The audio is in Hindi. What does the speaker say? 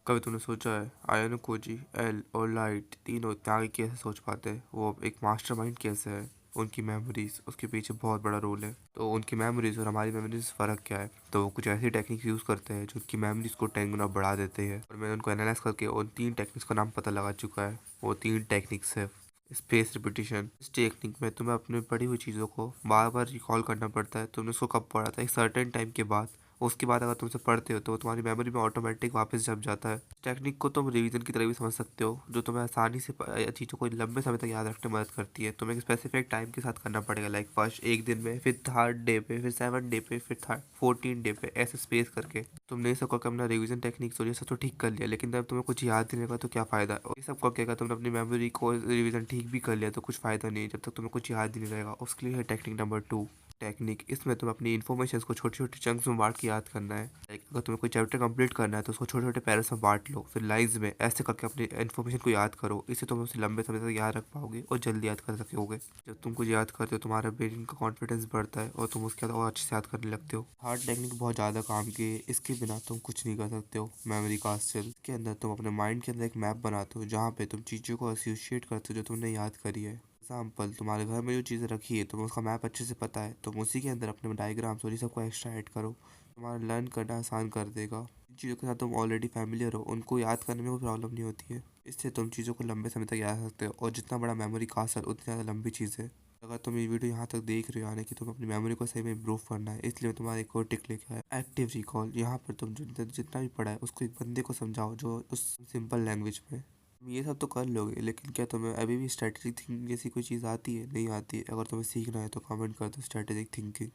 कभी तुमने सोचा है आयनो कोजी, एल और लाइट तीनों इतना आगे कैसे सोच पाते हैं? वो एक मास्टरमाइंड कैसे है? उनकी मेमोरीज उसके पीछे बहुत बड़ा रोल है। तो उनकी मेमोरीज और हमारी मेमोरीज फ़र्क क्या है? तो वो कुछ ऐसी टेक्निक्स यूज़ करते हैं जो उनकी मेमोरीज को 10 गुना बढ़ा देते हैं। और मैंने उनको एनालाइज करके उन 3 टेक्निक्स का नाम पता लगा चुका है। वो 3 टेक्निक्स है। Space repetition. इस टेक्निक में तुम्हें अपने पढ़ी हुई चीज़ों को बार बार रिकॉल करना पड़ता है। तुमने उसको कब पढ़ा था, एक सर्टेन टाइम के बाद। उसके बाद अगर तुम उसे पढ़ते हो तो वो तुम्हारी मेमोरी में ऑटोमेटिक वापस जम जाता है। टेक्निक को तुम रिवीजन की तरह भी समझ सकते हो, जो तुम्हें आसानी से चीज़ों को लंबे समय तक याद रखने में मदद करती है। तुम्हें एक स्पेसिफिक टाइम के साथ करना पड़ेगा, लाइक फर्स्ट एक दिन में, फिर थर्ड डे पे, फिर 7 डे पे, फिर थर्ड 14 डे पे, ऐसे स्पेस करके। तुम नहीं सब करके अपना रिवीजन टेक्निक और ये सब तो ठीक कर लिया, लेकिन जब तुम्हें कुछ याद नहीं रहेगा तो क्या फ़ायदा? और ये सब करके अगर तुमने अपनी मेमोरी को रिवीजन ठीक भी कर लिया तो कुछ फ़ायदा नहीं है, जब तक तुम्हें कुछ याद ही नहीं रहेगा। उसके लिए है टेक्निक नंबर 2। टेक्निक इसमें तुम्हें अपनी इन्फॉर्मेशन को छोटे छोटे चंक्स में बांट के याद करना है। लाइक अगर तुम्हें कोई चैप्टर कंप्लीट करना है तो उसको छोटे छोटे पैरास में बांट लो, फिर लाइन्स में ऐसे करके अपनी इन्फॉर्मेशन को याद करो। इससे तुम उसे लंबे समय तक याद रख पाओगे और जल्दी याद कर सकोगे। जब तुम कुछ याद करते हो तुम्हारा ब्रेन का कॉन्फिडेंस बढ़ता है और तुम उसके बाद और अच्छे से याद करने लगते हो। हार्ड टेक्निक बहुत ज़्यादा काम की है, इसके बिना तुम कुछ नहीं कर सकते हो। मेमोरी कास्टल के अंदर तुम अपने माइंड के अंदर एक मैप बनाते हो जहाँ पे तुम चीज़ों को एसोसिएट करते हो जो तुमने याद करी है। एग्जाम्पल, तुम्हारे घर में जो चीज़ें रखी है तुम्हें उसका मैप अच्छे से पता है, तुम उसी के अंदर अपने डायग्राम्स और ये सबको एक्स्ट्रा ऐड करो। तुम्हारा लर्न करना आसान कर देगा। जिन चीज़ों के साथ तुम ऑलरेडी फैमिलियर हो उनको याद करने में कोई प्रॉब्लम नहीं होती है। इससे तुम चीज़ों को लंबे समय तक याद रख सकते हो, और जितना बड़ा मेमोरी कास्ट है उतनी ज़्यादा लंबी चीज़ है। अगर तुम ये वीडियो यहाँ तक देख रहे हो, यानी कि तुम अपनी मेमोरी को सही में इम्प्रूव करना है, इसलिए मैं तुम्हारा एक और टिक लेके आया, एक्टिव रिकॉल। यहाँ पर तुम जितना भी पढ़ा है उसको एक बंदे को समझाओ जो उस सिंपल लैंग्वेज में। तुम ये सब तो कर लोगे, लेकिन क्या तुम्हें अभी भी स्ट्रेटेजिक थिंकिंग जैसी कोई चीज़ आती है? नहीं आती है? अगर तुम्हें सीखना है तो कमेंट कर दो स्ट्रेटेजिक थिंकिंग।